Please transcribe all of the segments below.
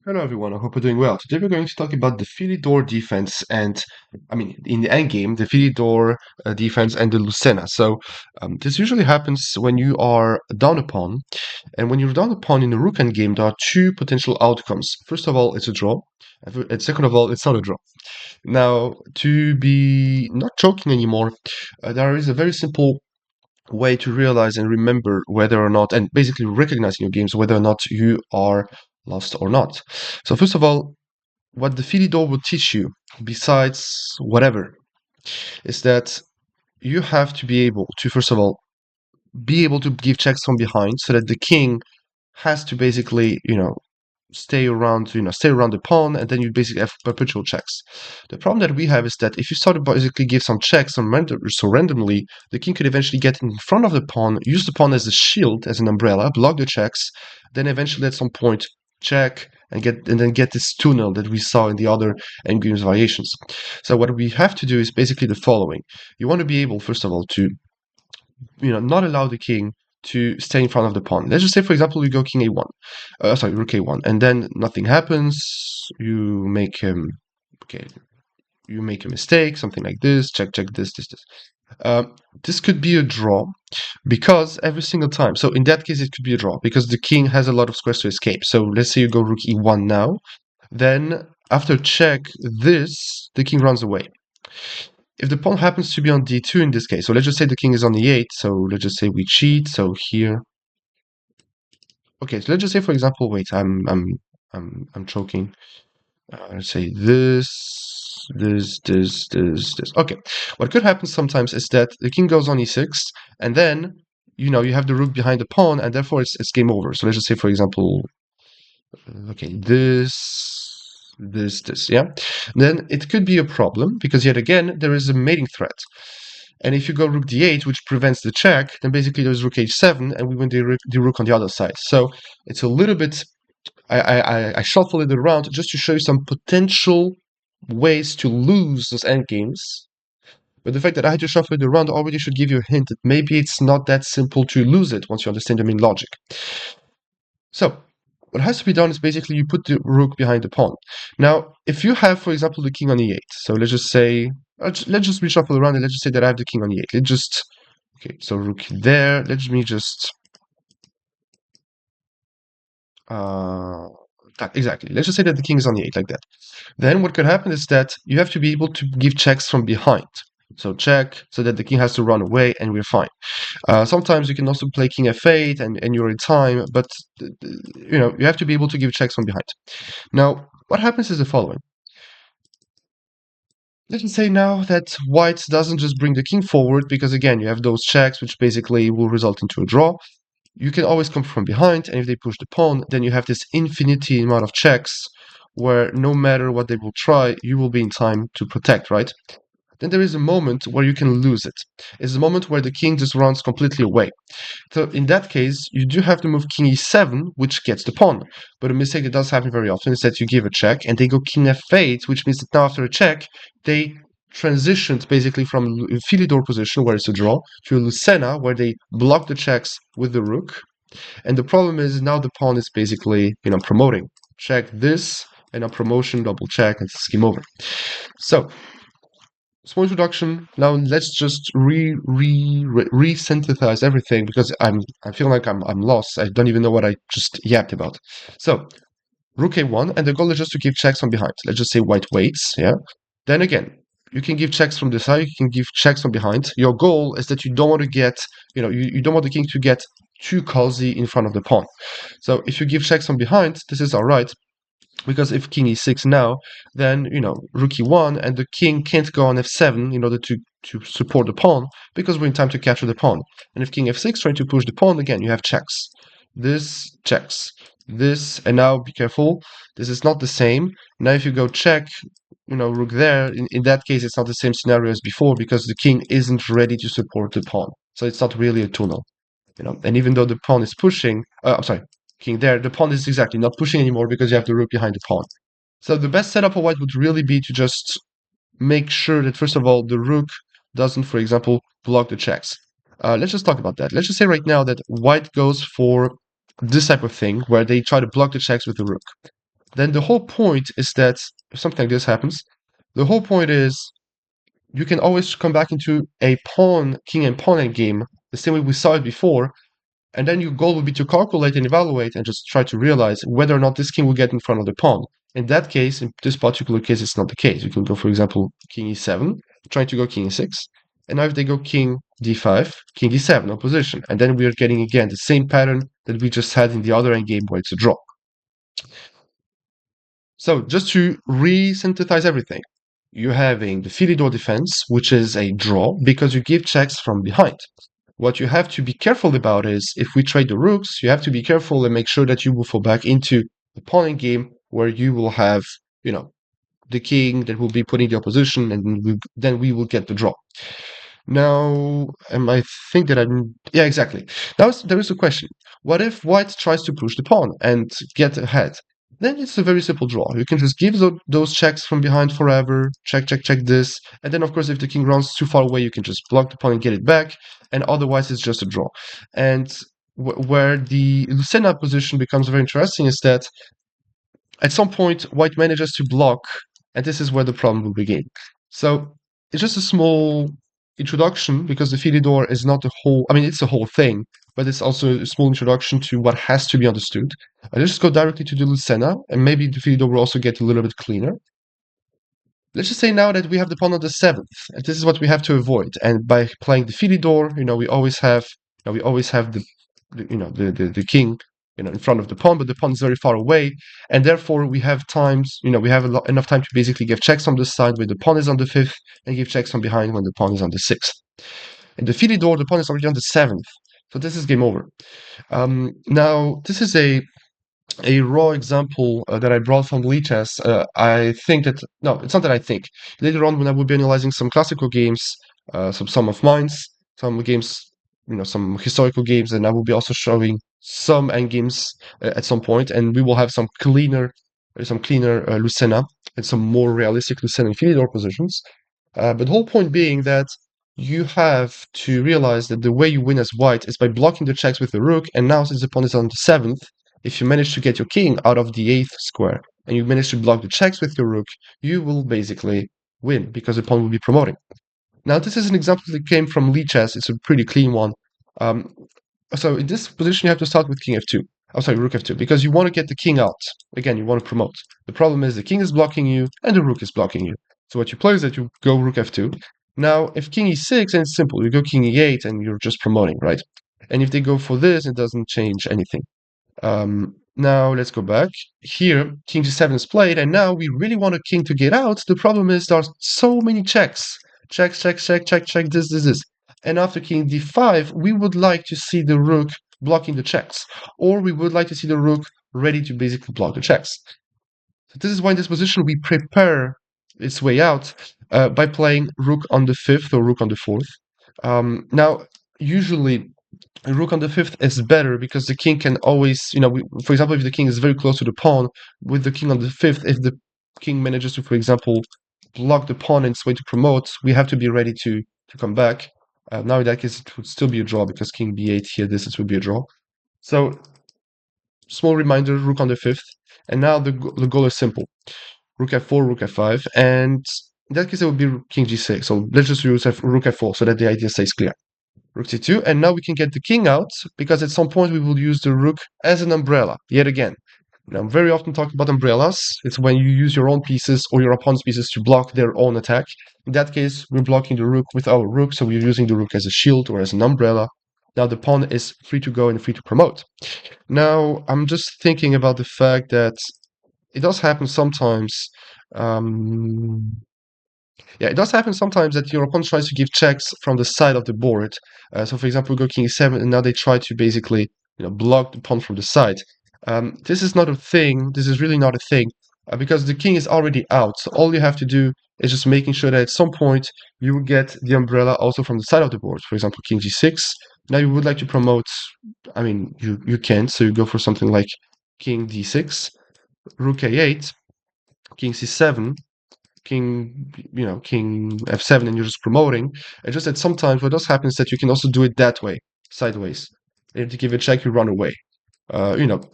Hello everyone, I hope you're doing well. Today we're going to talk about the Philidor defense and, in the endgame, the Philidor defense and the Lucena. This usually happens when you are down a pawn, and when you're down a pawn in a rook endgame, there are two potential outcomes. First of all, it's a draw, and second of all, it's not a draw. Now, to be not joking anymore, there is a very simple way to realize and remember whether or not, and basically recognize in your games whether or not you are lost or not. So first of all, what the Philidor will teach you, besides whatever, is that you have to be able to, first of all, be able to give checks from behind so that the king has to basically, stay around the pawn, and then you basically have perpetual checks. The problem that we have is that if you start to basically give some checks so randomly, the king could eventually get in front of the pawn, use the pawn as a shield, as an umbrella, block the checks, then eventually at some point check and then get this tunnel that we saw in the other endgames variations. So what we have to do is basically the following. You want to be able, first of all, to not allow the king to stay in front of the pawn. Let's just say, for example, you go king a1, sorry, rook a1, and then nothing happens. You make him, okay, you make a mistake, something like this, check, check, this. This could be a draw because every single time. So in that case, it could be a draw because the king has a lot of squares to escape. So let's say you go rook e1 now. Then after check this, the king runs away. If the pawn happens to be on d2 in this case, so let's just say the king is on e8, so let's just say we cheat, so here. Okay, so let's just say, for example, wait, I'm choking. Let's say this. Okay, what could happen sometimes is that the king goes on e6, and then you have the rook behind the pawn, and therefore it's game over. So let's just say, for example, okay, this, yeah. Then it could be a problem because yet again there is a mating threat. And if you go rook d8, which prevents the check, then basically there's rook h7, and we win the rook on the other side. So it's a little bit. I shuffle it around just to show you some potential ways to lose those endgames. But the fact that I had to shuffle it around already should give you a hint that maybe it's not that simple to lose it once you understand the main logic. So what has to be done is basically you put the rook behind the pawn. Now, if you have, for example, the king on e8, so let's just say, let's just reshuffle around and let's just say that I have the king on e8. Let's just, okay, so rook there, let me just, exactly. Let's just say that the king is on e8 like that. Then what could happen is that you have to be able to give checks from behind. So check, so that the king has to run away and we're fine. Sometimes you can also play king f8 and you're in time, but you have to be able to give checks from behind. Now, what happens is the following. Let's say now that white doesn't just bring the king forward, because again, you have those checks, which basically will result into a draw. You can always come from behind, and if they push the pawn, then you have this infinity amount of checks, where no matter what they will try, you will be in time to protect, right? Then there is a moment where you can lose it. It's a moment where the king just runs completely away. So in that case, you do have to move king e7, which gets the pawn. But a mistake that does happen very often is that you give a check and they go king f8, which means that now after a check, they transitioned basically from a Philidor position, where it's a draw, to a Lucena, where they block the checks with the rook. And the problem is now the pawn is basically, promoting. Check this, and a promotion, double check, and it's game over. So small introduction. Now let's just re-synthesize everything because I feel like I'm lost. I don't even know what I just yapped about. So rook a1, and the goal is just to give checks from behind. Let's just say white waits, yeah. Then again, you can give checks from the side, you can give checks from behind. Your goal is that you don't want to get, you don't want the king to get too cozy in front of the pawn. So if you give checks from behind, this is all right. Because if king e6 now, then, rook e1, and the king can't go on f7 in order to support the pawn, because we're in time to capture the pawn. And if king f6 trying to push the pawn, again, you have checks. This checks. This, and now be careful, this is not the same. Now if you go check, rook there, in that case, it's not the same scenario as before, because the king isn't ready to support the pawn. So it's not really a tunnel. And even though the pawn is pushing, I'm sorry, king there, the pawn is exactly not pushing anymore because you have the rook behind the pawn. So the best setup for white would really be to just make sure that, first of all, the rook doesn't, for example, block the checks. Let's just talk about that. Let's just say right now that white goes for this type of thing where they try to block the checks with the rook. then the whole point is that if something like this happens, the whole point is you can always come back into a pawn, king and pawn endgame, the same way we saw it before, and then your goal would be to calculate and evaluate and just try to realize whether or not this king will get in front of the pawn. In that case, in this particular case, it's not the case. You can go, for example, king e7, trying to go king e6, and now if they go king d5, king d7, opposition, and then we are getting again the same pattern that we just had in the other endgame where it's a draw. So just to re-synthesize everything, you're having the Philidor defense, which is a draw because you give checks from behind. What you have to be careful about is if we trade the rooks, you have to be careful and make sure that you will fall back into the pawn game where you will have, the king that will be putting the opposition, and then we will get the draw. Now, I think that yeah, exactly. There is a question. What if white tries to push the pawn and get ahead? Then it's a very simple draw. You can just give those checks from behind forever, check, check, check this, and then of course if the king runs too far away, you can just block the pawn and get it back, and otherwise it's just a draw. And where the Lucena position becomes very interesting is that at some point, white manages to block, and this is where the problem will begin. So it's just a small introduction because the Philidor is not the whole. I mean, it's the whole thing, but it's also a small introduction to what has to be understood. Let's just go directly to the Lucena, and maybe the Philidor will also get a little bit cleaner. Let's just say now that we have the pawn on the seventh, and this is what we have to avoid. And by playing the Philidor, we always have, the king, in front of the pawn, but the pawn is very far away, and therefore we have times, we have enough time to basically give checks on this side where the pawn is on the fifth, and give checks from behind when the pawn is on the sixth. In the Philidor, the pawn is already on the seventh, so this is game over. Now this is a raw example that I brought from Lichess. I think that no, it's not that I think. Later on, when I will be analyzing some classical games, some of mine's, some games, some historical games, and I will be also showing some endgames at some point, and we will have some cleaner Lucena and some more realistic Lucena and Philidor positions. But the whole point being that you have to realize that the way you win as white is by blocking the checks with the rook, and now since the pawn is on the seventh, if you manage to get your king out of the eighth square and you manage to block the checks with your rook, you will basically win because the pawn will be promoting. Now, this is an example that came from Lichess. It's a pretty clean one. So in this position, you have to start with king f2. Oh, sorry, rook f2, because you want to get the king out. Again, you want to promote. The problem is the king is blocking you and the rook is blocking you. So what you play is that you go rook f2. Now, if king e6, and it's simple, you go king e8 and you're just promoting, right? And if they go for this, it doesn't change anything. Now let's go back. Here, king g7 is played, and now we really want a king to get out. The problem is there are so many checks. Check, check, check, check, check, this. And after king d5, we would like to see the rook blocking the checks. Or we would like to see the rook ready to basically block the checks. So this is why in this position we prepare its way out by playing rook on the fifth or rook on the fourth. Now, usually a rook on the fifth is better because the king can always, for example, if the king is very close to the pawn, with the king on the fifth, if the king manages to, for example, block the pawn in its way to promote, we have to be ready to come back. Now in that case, it would still be a draw because king b8 here, this would be a draw. So, small reminder, rook on the fifth. And now the goal is simple. Rook f4, rook f5, and in that case, it would be king g6. So let's just use rook f4 so that the idea stays clear. Rook c2, and now we can get the king out, because at some point we will use the rook as an umbrella, yet again. Now, I'm very often talking about umbrellas. It's when you use your own pieces or your opponent's pieces to block their own attack. In that case, we're blocking the rook with our rook, so we're using the rook as a shield or as an umbrella. Now the pawn is free to go and free to promote. Now, I'm just thinking about the fact that it does happen sometimes. It does happen sometimes that your opponent tries to give checks from the side of the board. So, for example, we go king e7, and now they try to basically, block the pawn from the side. This is not a thing. This is really not a thing because the king is already out. So all you have to do is just making sure that at some point you will get the umbrella also from the side of the board. For example, king g6. Now you would like to promote. I mean, you can. So you go for something like king d6, rook a8, king c7. King f7, and you're just promoting. And just that sometimes what does happen is that you can also do it that way, sideways. If you give a check, you run away.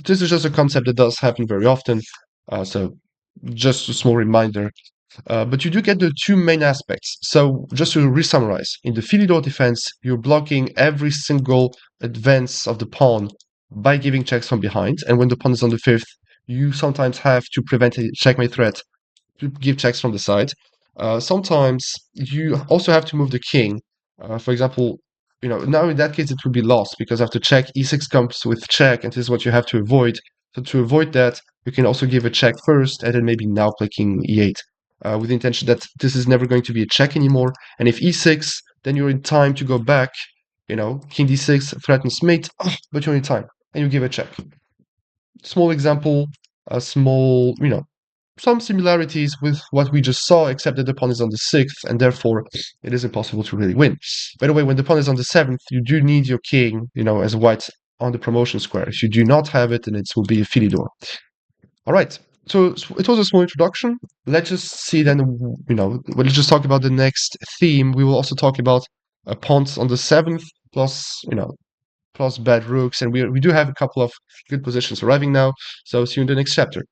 This is just a concept that does happen very often. So just a small reminder. But you do get the two main aspects. So just to re-summarize, in the Philidor defense, you're blocking every single advance of the pawn by giving checks from behind. And when the pawn is on the fifth, you sometimes have to prevent a checkmate threat to give checks from the side. Sometimes you also have to move the king. For example, now in that case it would be lost because after check, e6 comes with check, and this is what you have to avoid. So to avoid that, you can also give a check first, and then maybe now play king e8, with the intention that this is never going to be a check anymore. And if e6, then you're in time to go back. King d6 threatens mate, but you're in time, and you give a check. Small example, a small, some similarities with what we just saw, except that the pawn is on the sixth, and therefore it is impossible to really win. By the way, when the pawn is on the seventh, you do need your king, as white on the promotion square. If you do not have it, then it will be a Philidor. All right. So it was a small introduction. Let's just see then, let's just talk about the next theme. We will also talk about pawns on the seventh, plus, plus bad rooks, and we do have a couple of good positions arriving now. So see you in the next chapter.